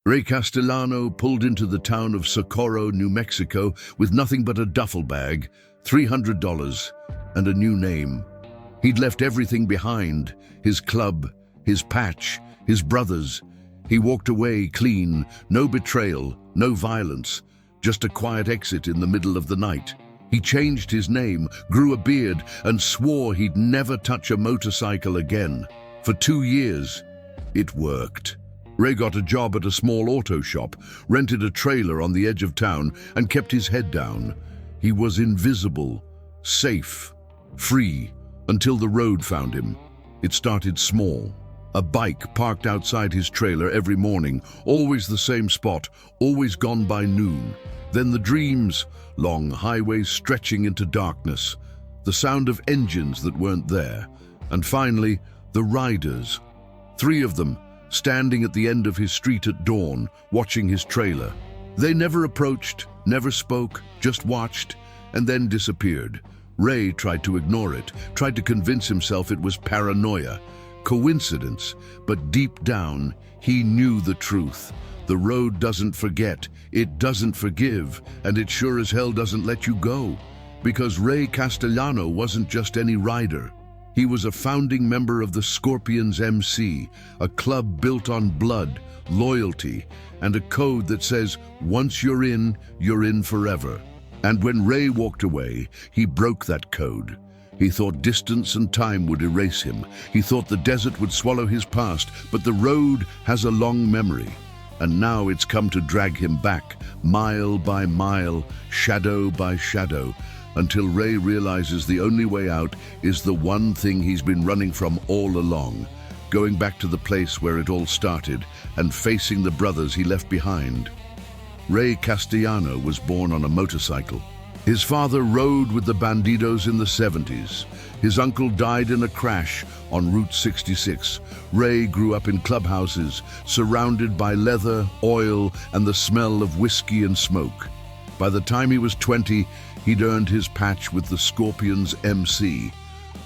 Ray Castellano pulled into the town of Socorro, New Mexico, with nothing but a duffel bag, $300, and a new name. He'd left everything behind, his club, his patch, his brothers. He walked away clean, no betrayal, no violence, just a quiet exit in the middle of the night. He changed his name, grew a beard, and swore he'd never touch a motorcycle again. For 2 years, it worked. Ray got a job at a small auto shop, rented a trailer on the edge of town, and kept his head down. He was invisible, safe, free, until the road found him. It started small. A bike parked outside his trailer every morning, always the same spot, always gone by noon. Then the dreams, long highways stretching into darkness, the sound of engines that weren't there, and finally, the riders. 3 of them, standing at the end of his street at dawn, watching his trailer. They never approached, never spoke, just watched, and then disappeared. Ray tried to ignore it, tried to convince himself it was paranoia, coincidence, but deep down, he knew the truth. The road doesn't forget, it doesn't forgive, and it sure as hell doesn't let you go. Because Ray Castellano wasn't just any rider. He was a founding member of the Scorpions MC, a club built on blood, loyalty, and a code that says, once you're in forever. And when Ray walked away, he broke that code. He thought distance and time would erase him. He thought the desert would swallow his past, but the road has a long memory. And now it's come to drag him back, mile by mile, shadow by shadow, until Ray realizes the only way out is the one thing he's been running from all along, going back to the place where it all started and facing the brothers he left behind. Ray Castellano was born on a motorcycle. His father rode with the Bandidos in the 70s. His uncle died in a crash on Route 66. Ray grew up in clubhouses, surrounded by leather, oil, and the smell of whiskey and smoke. By the time he was 20, he'd earned his patch with the Scorpions MC,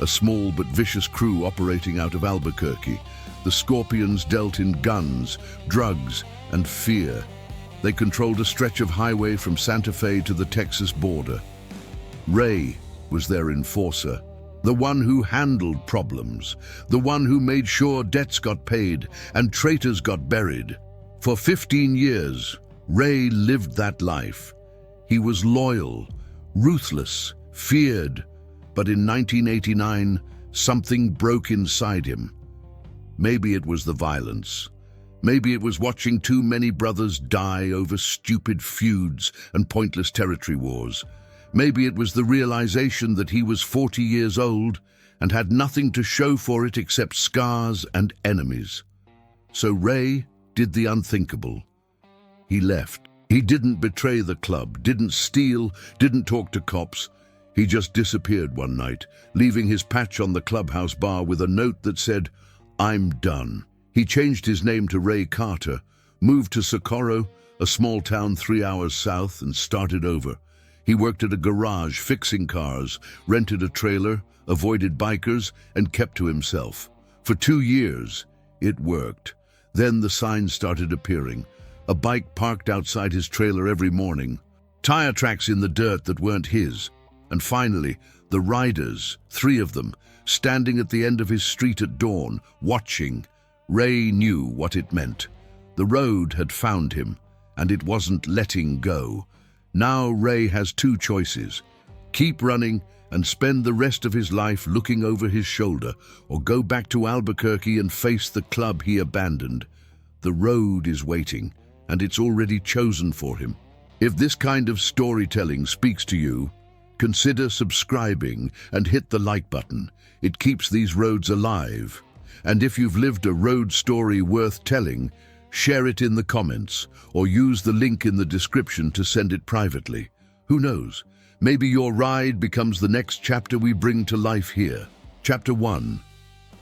a small but vicious crew operating out of Albuquerque. The Scorpions dealt in guns, drugs, and fear. They controlled a stretch of highway from Santa Fe to the Texas border. Ray was their enforcer, the one who handled problems, the one who made sure debts got paid and traitors got buried. For 15 years, Ray lived that life. He was loyal, ruthless, feared, but in 1989, something broke inside him. Maybe it was the violence. Maybe it was watching too many brothers die over stupid feuds and pointless territory wars. Maybe it was the realization that he was 40 years old and had nothing to show for it except scars and enemies. So Ray did the unthinkable. He left. He didn't betray the club, didn't steal, didn't talk to cops. He just disappeared one night, leaving his patch on the clubhouse bar with a note that said, "I'm done." He changed his name to Ray Carter, moved to Socorro, a small town 3 hours south, and started over. He worked at a garage fixing cars, rented a trailer, avoided bikers, and kept to himself. For 2 years, it worked. Then the signs started appearing. A bike parked outside his trailer every morning, tire tracks in the dirt that weren't his, and finally, the riders, 3 of them, standing at the end of his street at dawn, watching. Ray knew what it meant. The road had found him, and it wasn't letting go. Now Ray has 2 choices: keep running and spend the rest of his life looking over his shoulder, or go back to Albuquerque and face the club he abandoned. The road is waiting, and it's already chosen for him. If this kind of storytelling speaks to you, consider subscribing and hit the like button. It keeps these roads alive. And if you've lived a road story worth telling, share it in the comments or use the link in the description to send it privately. Who knows? Maybe your ride becomes the next chapter we bring to life here. Chapter 1.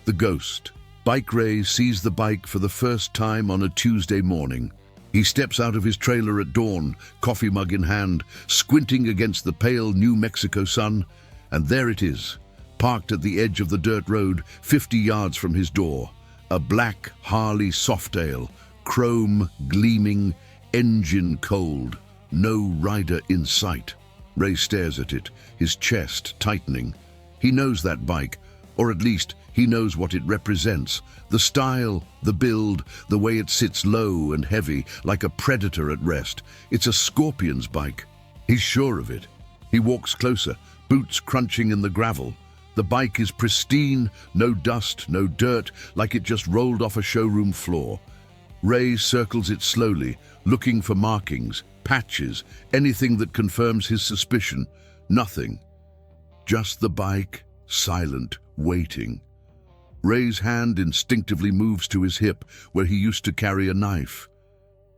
The Ghost. Bike Ray sees the bike for the first time on a Tuesday morning. He steps out of his trailer at dawn, coffee mug in hand, squinting against the pale New Mexico sun, and there it is, parked at the edge of the dirt road, 50 yards from his door. A black Harley Softail, chrome gleaming, engine cold, no rider in sight. Ray stares at it, his chest tightening. He knows that bike, or at least he knows what it represents. The style, the build, the way it sits low and heavy, like a predator at rest. It's a Scorpion's bike. He's sure of it. He walks closer, boots crunching in the gravel. The bike is pristine, no dust, no dirt, like it just rolled off a showroom floor. Ray circles it slowly, looking for markings, patches, anything that confirms his suspicion. Nothing. Just the bike, silent, waiting. Ray's hand instinctively moves to his hip, where he used to carry a knife.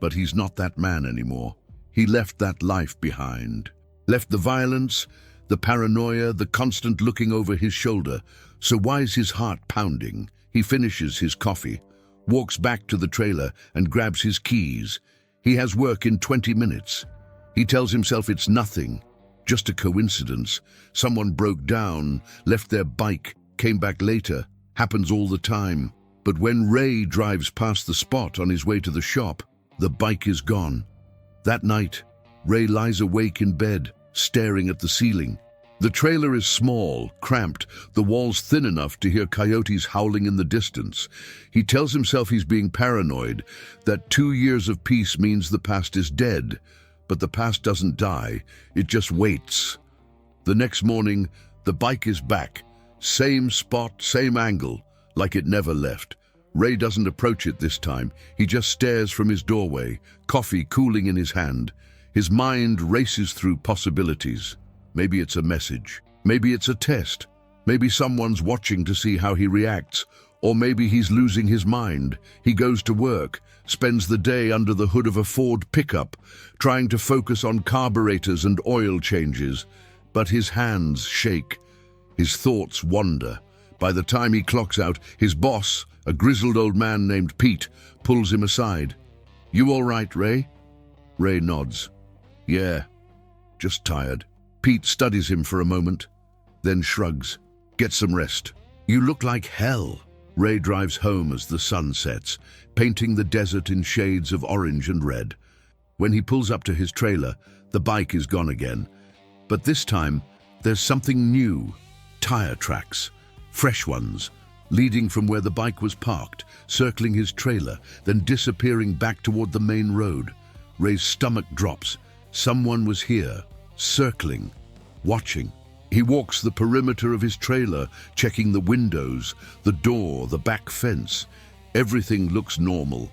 But he's not that man anymore. He left that life behind. Left the violence, the paranoia, the constant looking over his shoulder. So why's his heart pounding? He finishes his coffee, walks back to the trailer and grabs his keys. He has work in 20 minutes. He tells himself it's nothing, just a coincidence. Someone broke down, left their bike, came back later. Happens all the time. But when Ray drives past the spot on his way to the shop, the bike is gone. That night, Ray lies awake in bed, staring at the ceiling. The trailer is small, cramped, the walls thin enough to hear coyotes howling in the distance. He tells himself he's being paranoid, that 2 years of peace means the past is dead. But the past doesn't die, it just waits. The next morning, the bike is back. Same spot, same angle, like it never left. Ray doesn't approach it this time. He just stares from his doorway, coffee cooling in his hand. His mind races through possibilities. Maybe it's a message. Maybe it's a test. Maybe someone's watching to see how he reacts. Or maybe he's losing his mind. He goes to work, spends the day under the hood of a Ford pickup, trying to focus on carburetors and oil changes. But his hands shake. His thoughts wander. By the time he clocks out, his boss, a grizzled old man named Pete, pulls him aside. "You all right, Ray?" Ray nods. "Yeah, just tired." Pete studies him for a moment, then shrugs. "Get some rest." "You look like hell." Ray drives home as the sun sets, painting the desert in shades of orange and red. When he pulls up to his trailer, the bike is gone again. But this time, there's something new. Tire tracks, fresh ones, leading from where the bike was parked, circling his trailer, then disappearing back toward the main road. Ray's stomach drops. Someone was here, circling, watching. He walks the perimeter of his trailer, checking the windows, the door, the back fence. Everything looks normal,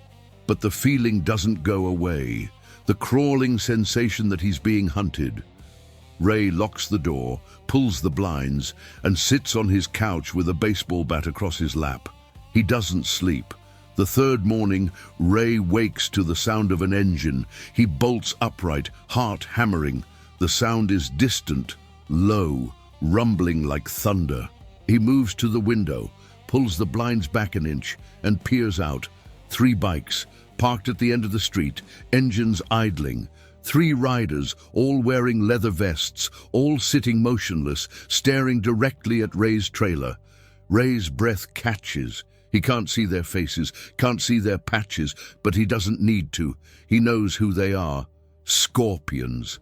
but the feeling doesn't go away. The crawling sensation that he's being hunted. Ray locks the door, pulls the blinds, and sits on his couch with a baseball bat across his lap. He doesn't sleep. The third morning, Ray wakes to the sound of an engine. He bolts upright, heart hammering. The sound is distant, low, rumbling like thunder. He moves to the window, pulls the blinds back an inch, and peers out. 3 bikes, parked at the end of the street, engines idling. 3 riders, all wearing leather vests, all sitting motionless, staring directly at Ray's trailer. Ray's breath catches. He can't see their faces, can't see their patches, but he doesn't need to. He knows who they are. Scorpions.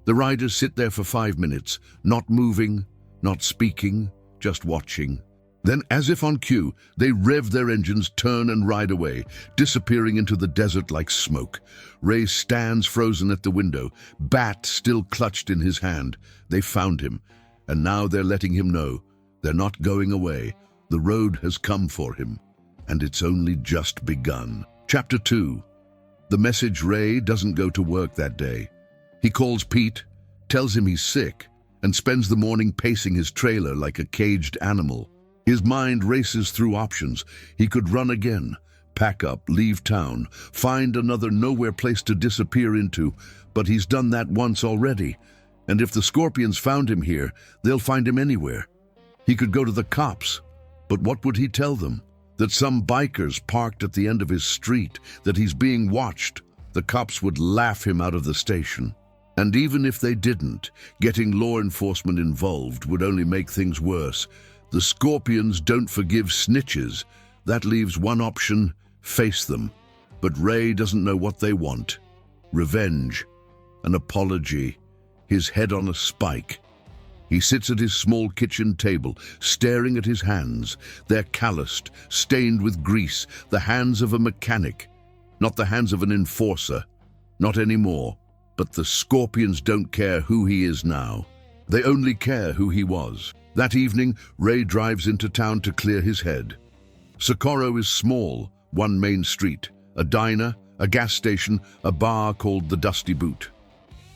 The riders sit there for 5 minutes, not moving, not speaking, just watching. Then, as if on cue, they rev their engines, turn and ride away, disappearing into the desert like smoke. Ray stands frozen at the window, bat still clutched in his hand. They found him, and now they're letting him know. They're not going away. The road has come for him, and it's only just begun. Chapter 2. The message: Ray doesn't go to work that day. He calls Pete, tells him he's sick, and spends the morning pacing his trailer like a caged animal. His mind races through options. He could run again, pack up, leave town, find another nowhere place to disappear into, but he's done that once already. And if the Scorpions found him here, they'll find him anywhere. He could go to the cops, but what would he tell them? That some bikers parked at the end of his street, that he's being watched. The cops would laugh him out of the station. And even if they didn't, getting law enforcement involved would only make things worse. The Scorpions don't forgive snitches. That leaves one option: face them. But Ray doesn't know what they want. Revenge, an apology, his head on a spike. He sits at his small kitchen table, staring at his hands. They're calloused, stained with grease, the hands of a mechanic, not the hands of an enforcer. Not anymore. But the Scorpions don't care who he is now. They only care who he was. That evening, Ray drives into town to clear his head. Socorro is small, one main street, a diner, a gas station, a bar called the Dusty Boot.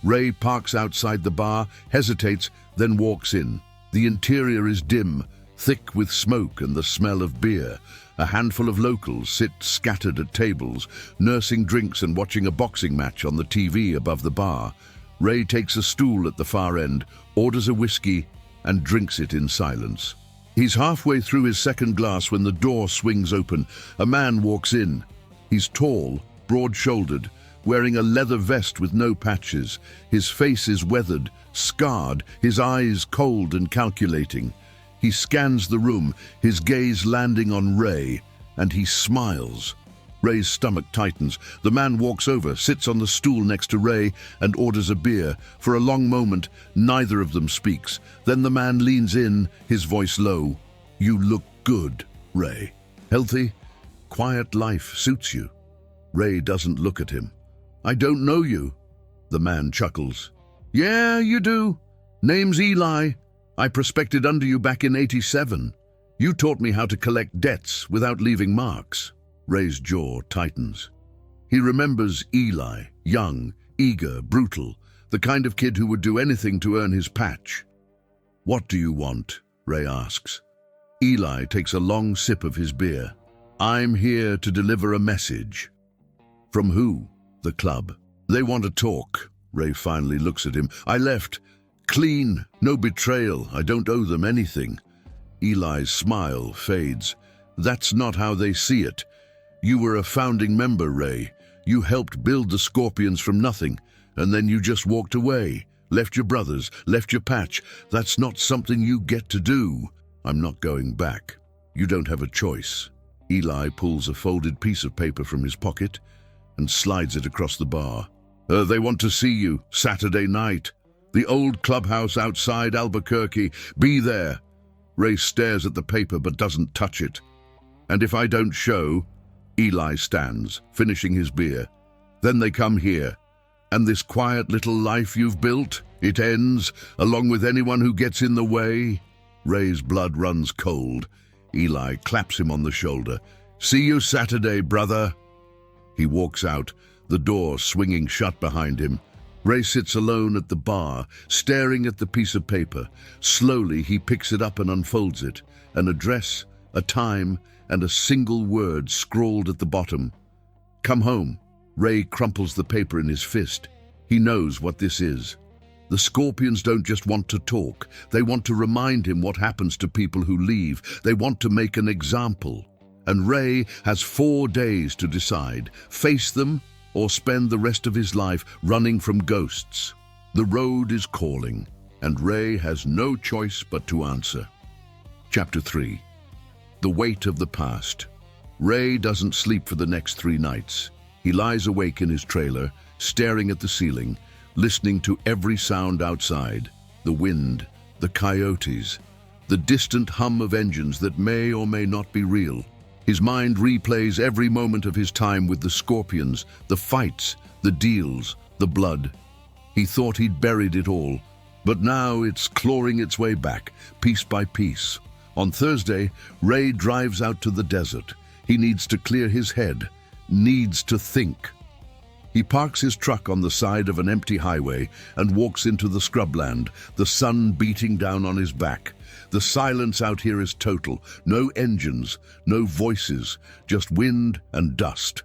Ray parks outside the bar, hesitates, then walks in. The interior is dim, thick with smoke and the smell of beer. A handful of locals sit scattered at tables, nursing drinks and watching a boxing match on the TV above the bar. Ray takes a stool at the far end, orders a whiskey, and drinks it in silence. He's halfway through his second glass when the door swings open. A man walks in. He's tall, broad-shouldered, wearing a leather vest with no patches. His face is weathered, scarred, his eyes cold and calculating. He scans the room, his gaze landing on Ray, and he smiles. Ray's stomach tightens. The man walks over, sits on the stool next to Ray, and orders a beer. For a long moment, neither of them speaks. Then the man leans in, his voice low. "You look good, Ray. Healthy, quiet life suits you." Ray doesn't look at him. "I don't know you." The man chuckles. "Yeah, you do. Name's Eli. I prospected under you back in '87. You taught me how to collect debts without leaving marks." Ray's jaw tightens. He remembers Eli, young, eager, brutal, the kind of kid who would do anything to earn his patch. "What do you want?" Ray asks. Eli takes a long sip of his beer. "I'm here to deliver a message." "From who?" "The club. They want to talk." Ray finally looks at him. "I left. Clean, no betrayal. I don't owe them anything." Eli's smile fades. "That's not how they see it. You were a founding member, Ray. You helped build the Scorpions from nothing, and then you just walked away, left your brothers, left your patch. That's not something you get to do." "I'm not going back. You don't have a choice." Eli pulls a folded piece of paper from his pocket and slides it across the bar. They want to see you, Saturday night. The old clubhouse outside Albuquerque. Be there." Ray stares at the paper but doesn't touch it. "And if I don't show?" Eli stands, finishing his beer. "Then they come here. And this quiet little life you've built, it ends, along with anyone who gets in the way." Ray's blood runs cold. Eli claps him on the shoulder. "See you Saturday, brother." He walks out, the door swinging shut behind him. Ray sits alone at the bar, staring at the piece of paper. Slowly, he picks it up and unfolds it. An address, a time, and a single word scrawled at the bottom. "Come home." Ray crumples the paper in his fist. He knows what this is. The Scorpions don't just want to talk. They want to remind him what happens to people who leave. They want to make an example. And Ray has 4 days to decide. Face them or spend the rest of his life running from ghosts. The road is calling, and Ray has no choice but to answer. Chapter 3. The Weight of the Past. Ray doesn't sleep for the next 3 nights. He lies awake in his trailer, staring at the ceiling, listening to every sound outside. The wind, the coyotes, the distant hum of engines that may or may not be real. His mind replays every moment of his time with the Scorpions, the fights, the deals, the blood. He thought he'd buried it all, but now it's clawing its way back, piece by piece. On Thursday, Ray drives out to the desert. He needs to clear his head, needs to think. He parks his truck on the side of an empty highway and walks into the scrubland, the sun beating down on his back. The silence out here is total. No engines, no voices, just wind and dust.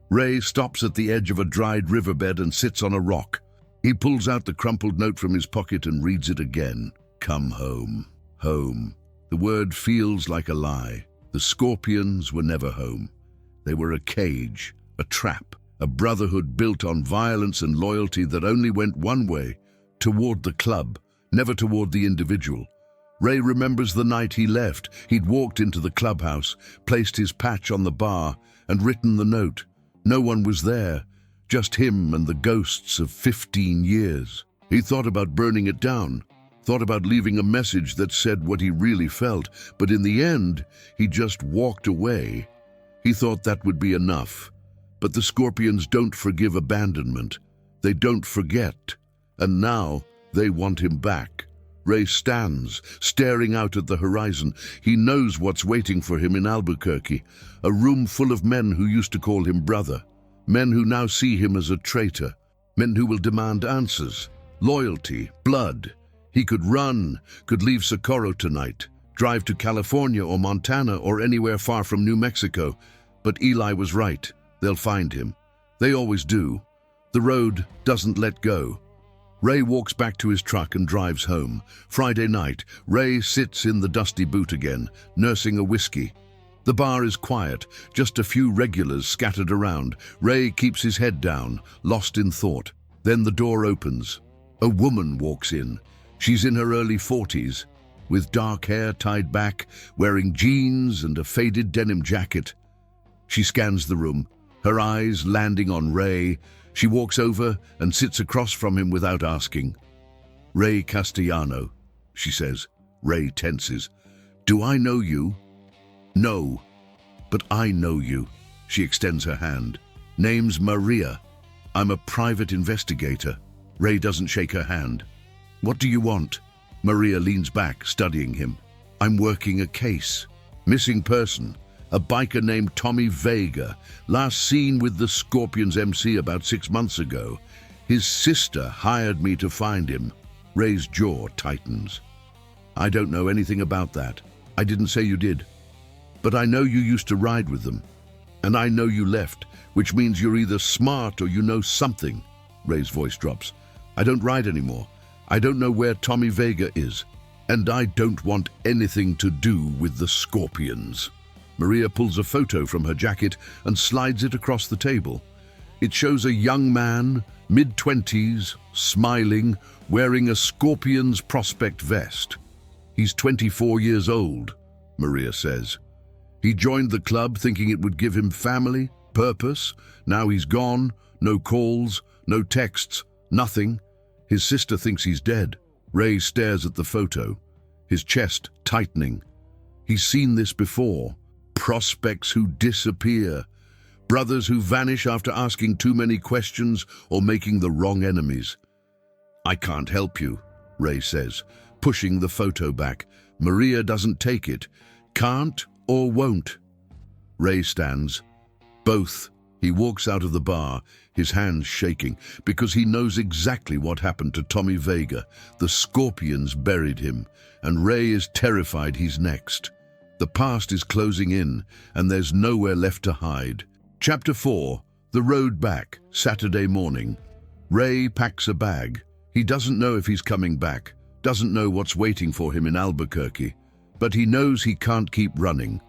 Ray stops at the edge of a dried riverbed and sits on a rock. He pulls out the crumpled note from his pocket and reads it again. Come home. Home. The word feels like a lie. The Scorpions were never home. They were a cage, a trap, a brotherhood built on violence and loyalty that only went one way, toward the club, never toward the individual. Ray remembers the night he left. He'd walked into the clubhouse, placed his patch on the bar, and written the note. No one was there, just him and the ghosts of 15 years. He thought about burning it down, thought about leaving a message that said what he really felt, but in the end, he just walked away. He thought that would be enough. But the Scorpions don't forgive abandonment. They don't forget. And now they want him back. Ray stands, staring out at the horizon. He knows what's waiting for him in Albuquerque, a room full of men who used to call him brother, men who now see him as a traitor, men who will demand answers, loyalty, blood. He could run, could leave Socorro tonight, drive to California or Montana or anywhere far from New Mexico. But Eli was right. They'll find him. They always do. The road doesn't let go. Ray walks back to his truck and drives home. Friday night, Ray sits in the dusty boot again, nursing a whiskey. The bar is quiet, just a few regulars scattered around. Ray keeps his head down, lost in thought. Then the door opens. A woman walks in. She's in her early 40s, with dark hair tied back, wearing jeans and a faded denim jacket. She scans the room, her eyes landing on Ray. She walks over and sits across from him without asking. "Ray Castellano," she says. Ray tenses. "Do I know you?" "No, but I know you." She extends her hand. "Name's Maria. I'm a private investigator." Ray doesn't shake her hand. "What do you want?" Maria leans back, studying him. "I'm working a case. Missing person. A biker named Tommy Vega, last seen with the Scorpions MC about 6 months ago. His sister hired me to find him." Ray's jaw tightens. "I don't know anything about that. I didn't say you did. But I know you used to ride with them. And I know you left, which means you're either smart or you know something." Ray's voice drops. "I don't ride anymore. I don't know where Tommy Vega is. And I don't want anything to do with the Scorpions." Maria pulls a photo from her jacket and slides it across the table. It shows a young man, mid-20s, smiling, wearing a Scorpions prospect vest. "He's 24 years old," Maria says. "He joined the club thinking it would give him family, purpose. Now he's gone, no calls, no texts, nothing. His sister thinks he's dead." Ray stares at the photo, his chest tightening. He's seen this before. Prospects who disappear. Brothers who vanish after asking too many questions or making the wrong enemies. "I can't help you," Ray says, pushing the photo back. Maria doesn't take it. Can't or won't. Ray stands. Both. He walks out of the bar, his hands shaking, because he knows exactly what happened to Tommy Vega. The Scorpions buried him, and Ray is terrified he's next. The past is closing in, and there's nowhere left to hide. Chapter 4. The Road Back, Saturday morning. Ray packs a bag. He doesn't know if he's coming back, doesn't know what's waiting for him in Albuquerque, but he knows he can't keep running.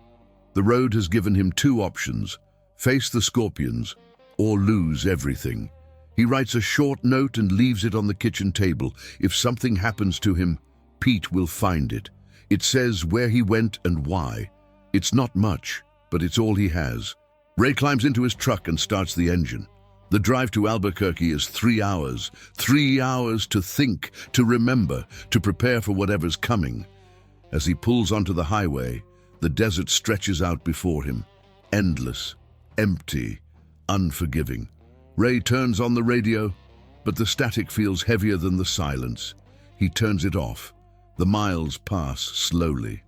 The road has given him 2 options: face the Scorpions or lose everything. He writes a short note and leaves it on the kitchen table. If something happens to him, Pete will find it. It says where he went and why. It's not much, but it's all he has. Ray climbs into his truck and starts the engine. The drive to Albuquerque is 3 hours. 3 hours to think, to remember, to prepare for whatever's coming. As he pulls onto the highway, the desert stretches out before him. Endless, empty, unforgiving. Ray turns on the radio, but the static feels heavier than the silence. He turns it off. The miles pass slowly.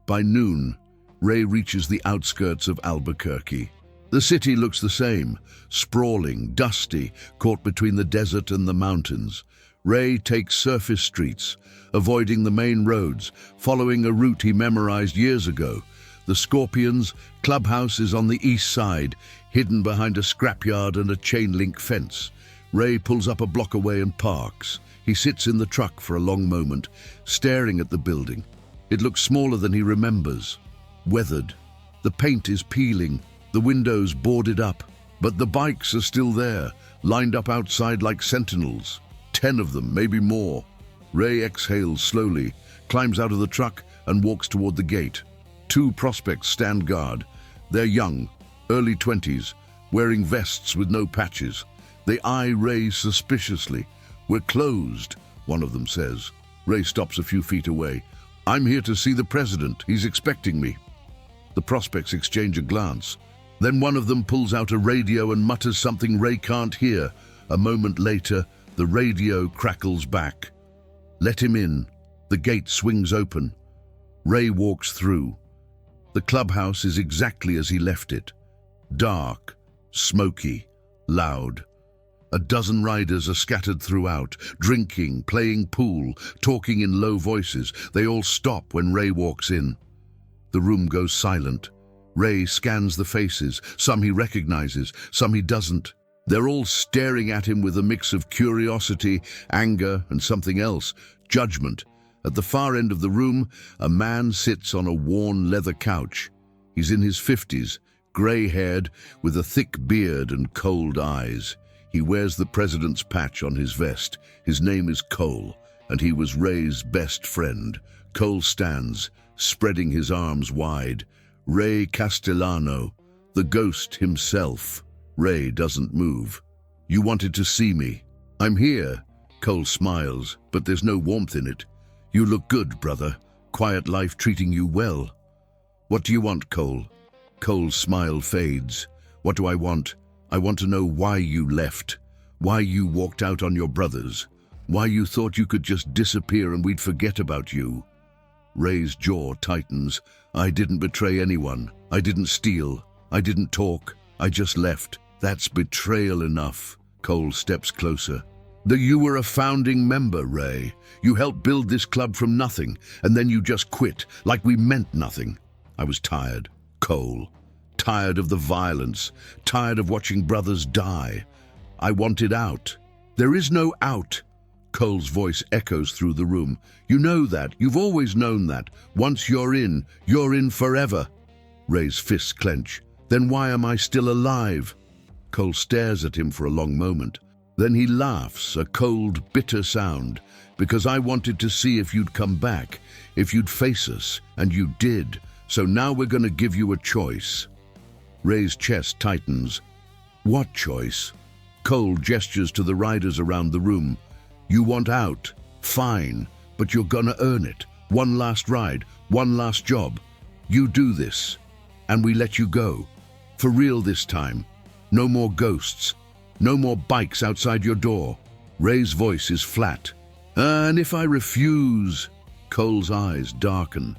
By noon, Ray reaches the outskirts of Albuquerque. The city looks the same, sprawling, dusty, caught between the desert and the mountains. Ray takes surface streets, avoiding the main roads, following a route he memorized years ago. The Scorpions' clubhouse is on the east side, hidden behind a scrapyard and a chain-link fence. Ray pulls up a block away and parks. He sits in the truck for a long moment, staring at the building. It looks smaller than he remembers. Weathered. The paint is peeling, the windows boarded up, but the bikes are still there, lined up outside like sentinels. 10 of them, maybe more. Ray exhales slowly, climbs out of the truck and walks toward the gate. 2 prospects stand guard. They're young, early 20s, wearing vests with no patches. They eye Ray suspiciously. "We're closed," one of them says. Ray stops a few feet away. "I'm here to see the president. He's expecting me." The prospects exchange a glance. Then one of them pulls out a radio and mutters something Ray can't hear. A moment later, the radio crackles back. "Let him in." The gate swings open. Ray walks through. The clubhouse is exactly as he left it. Dark, smoky, loud. A dozen riders are scattered throughout, drinking, playing pool, talking in low voices. They all stop when Ray walks in. The room goes silent. Ray scans the faces. Some he recognizes, some he doesn't. They're all staring at him with a mix of curiosity, anger, and something else, judgment. At the far end of the room, a man sits on a worn leather couch. He's in his 50s, grey-haired, with a thick beard and cold eyes. He wears the president's patch on his vest. His name is Cole, and he was Ray's best friend. Cole stands, spreading his arms wide. Ray Castellano, the ghost himself. Ray doesn't move. "You wanted to see me." "I'm here." Cole smiles, but there's no warmth in it. "You look good, brother. Quiet life treating you well." "What do you want, Cole?" Cole's smile fades. "What do I want? I want to know why you left, why you walked out on your brothers, why you thought you could just disappear and we'd forget about you." Ray's jaw tightens. "I didn't betray anyone. I didn't steal. I didn't talk. I just left. That's betrayal enough." Cole steps closer. "You were a founding member, Ray. You helped build this club from nothing, and then you just quit, like we meant nothing." "I was tired, Cole. Tired of the violence, tired of watching brothers die. I wanted out." "There is no out." Cole's voice echoes through the room. "You know that. You've always known that. Once you're in forever." Ray's fists clench. "Then why am I still alive?" Cole stares at him for a long moment. Then he laughs, a cold, bitter sound. "Because I wanted to see if you'd come back, if you'd face us, and you did. So now we're going to give you a choice." Ray's chest tightens. "What choice?" Cole gestures to the riders around the room. "You want out? Fine, but you're gonna earn it. One last ride, one last job. You do this, and we let you go. For real this time. No more ghosts. No more bikes outside your door." Ray's voice is flat. "And if I refuse?" Cole's eyes darken.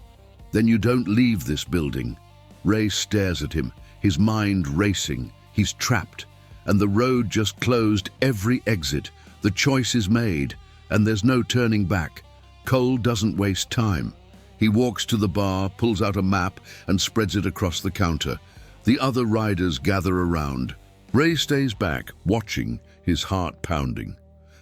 "Then you don't leave this building." Ray stares at him, his mind racing. He's trapped, and the road just closed every exit. The choice is made, and there's no turning back. Cole doesn't waste time. He walks to the bar, pulls out a map, and spreads it across the counter. The other riders gather around. Ray stays back, watching, his heart pounding.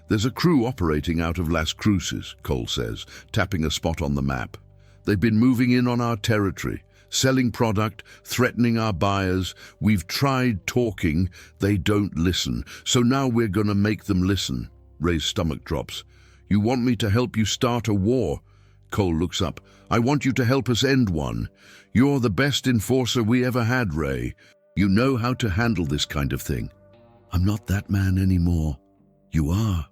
"There's a crew operating out of Las Cruces," Cole says, tapping a spot on the map. "They've been moving in on our territory, selling product, threatening our buyers. We've tried talking. They don't listen. So now we're gonna make them listen." Ray's stomach drops. "You want me to help you start a war?" Cole looks up. "I want you to help us end one. You're the best enforcer we ever had, Ray. You know how to handle this kind of thing." "I'm not that man anymore." "You are."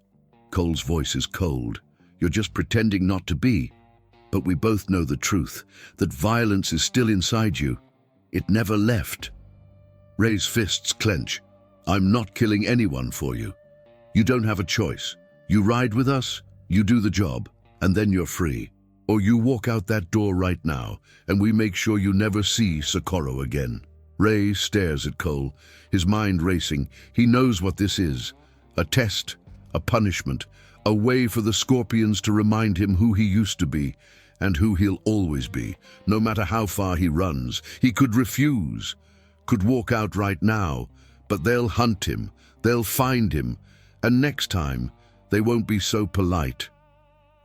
Cole's voice is cold. "You're just pretending not to be. But we both know the truth, that violence is still inside you. It never left." Ray's fists clench. "I'm not killing anyone for you. You don't have a choice. You ride with us, you do the job, and then you're free. Or you walk out that door right now, and we make sure you never see Socorro again." Ray stares at Cole, his mind racing. He knows what this is. A test, a punishment, a way for the Scorpions to remind him who he used to be, and who he'll always be, no matter how far he runs. He could refuse, could walk out right now, but they'll hunt him, they'll find him, and next time, they won't be so polite.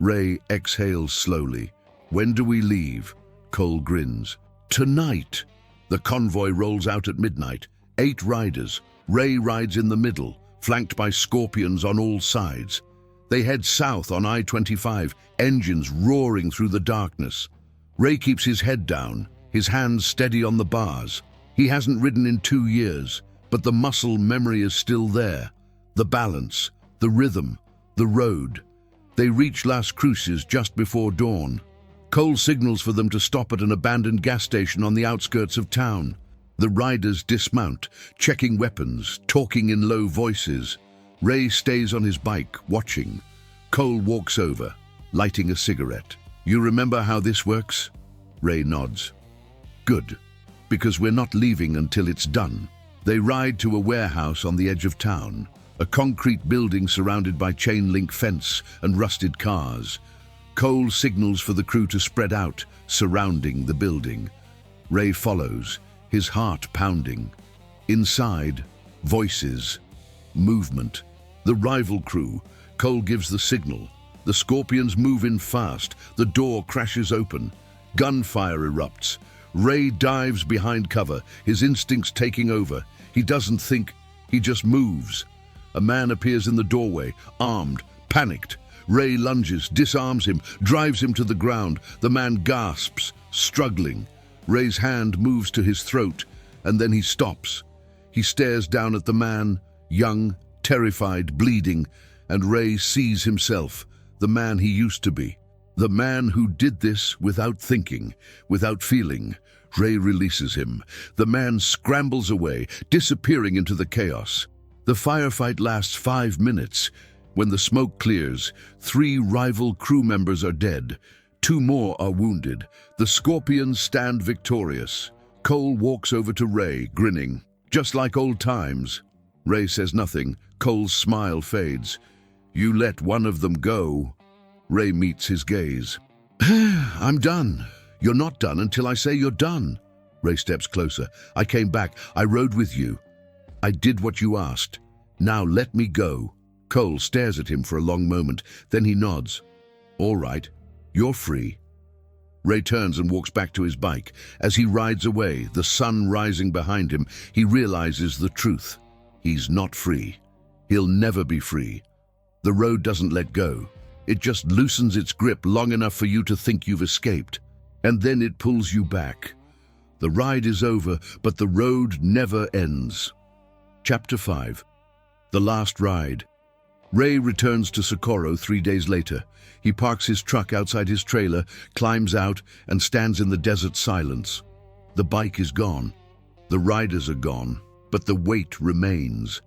Ray exhales slowly. "When do we leave?" Cole grins. "Tonight." The convoy rolls out at midnight. 8 riders. Ray rides in the middle, flanked by Scorpions on all sides. They head south on I-25, engines roaring through the darkness. Ray keeps his head down, his hands steady on the bars. He hasn't ridden in 2 years, but the muscle memory is still there. The balance, the rhythm, the road. They reach Las Cruces just before dawn. Cole signals for them to stop at an abandoned gas station on the outskirts of town. The riders dismount, checking weapons, talking in low voices. Ray stays on his bike, watching. Cole walks over, lighting a cigarette. "You remember how this works?" Ray nods. "Good, because we're not leaving until it's done." They ride to a warehouse on the edge of town, a concrete building surrounded by chain-link fence and rusted cars. Cole signals for the crew to spread out, surrounding the building. Ray follows, his heart pounding. Inside, voices, movement. The rival crew. Cole gives the signal. The Scorpions move in fast. The door crashes open. Gunfire erupts. Ray dives behind cover, his instincts taking over. He doesn't think, he just moves. A man appears in the doorway, armed, panicked. Ray lunges, disarms him, drives him to the ground. The man gasps, struggling. Ray's hand moves to his throat, and then he stops. He stares down at the man, young, terrified, bleeding, and Ray sees himself, the man he used to be. The man who did this without thinking, without feeling. Ray releases him. The man scrambles away, disappearing into the chaos. The firefight lasts 5 minutes. When the smoke clears, 3 rival crew members are dead. 2 more are wounded. The Scorpions stand victorious. Cole walks over to Ray, grinning. "Just like old times." Ray says nothing. Cole's smile fades. "You let one of them go." Ray meets his gaze. "I'm done." "You're not done until I say you're done." Ray steps closer. "I came back. I rode with you. I did what you asked. Now let me go." Cole stares at him for a long moment. Then he nods. "All right. You're free." Ray turns and walks back to his bike. As he rides away, the sun rising behind him, he realizes the truth. He's not free. He'll never be free. The road doesn't let go. It just loosens its grip long enough for you to think you've escaped. And then it pulls you back. The ride is over, but the road never ends. Chapter 5. The Last Ride. Ray returns to Socorro 3 days later. He parks his truck outside his trailer, climbs out, and stands in the desert silence. The bike is gone. The riders are gone, but the weight remains.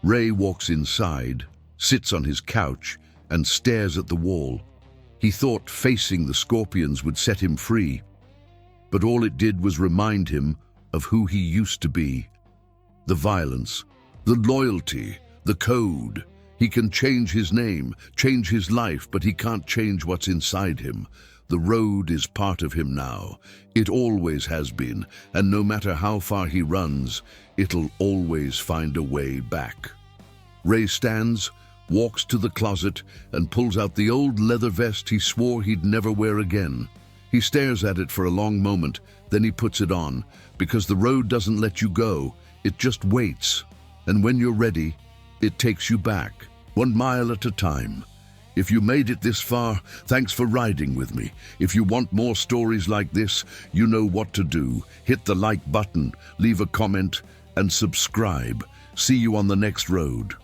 Ray walks inside, sits on his couch, and stares at the wall. He thought facing the Scorpions would set him free, but all it did was remind him of who he used to be. The violence, the loyalty, the code. He can change his name, change his life, but he can't change what's inside him. The road is part of him now. It always has been, and no matter how far he runs, it'll always find a way back. Ray stands, walks to the closet, and pulls out the old leather vest he swore he'd never wear again. He stares at it for a long moment, then he puts it on, because the road doesn't let you go, it just waits. And when you're ready, it takes you back, 1 mile at a time. If you made it this far, thanks for riding with me. If you want more stories like this, you know what to do. Hit the like button, leave a comment, and subscribe. See you on the next road.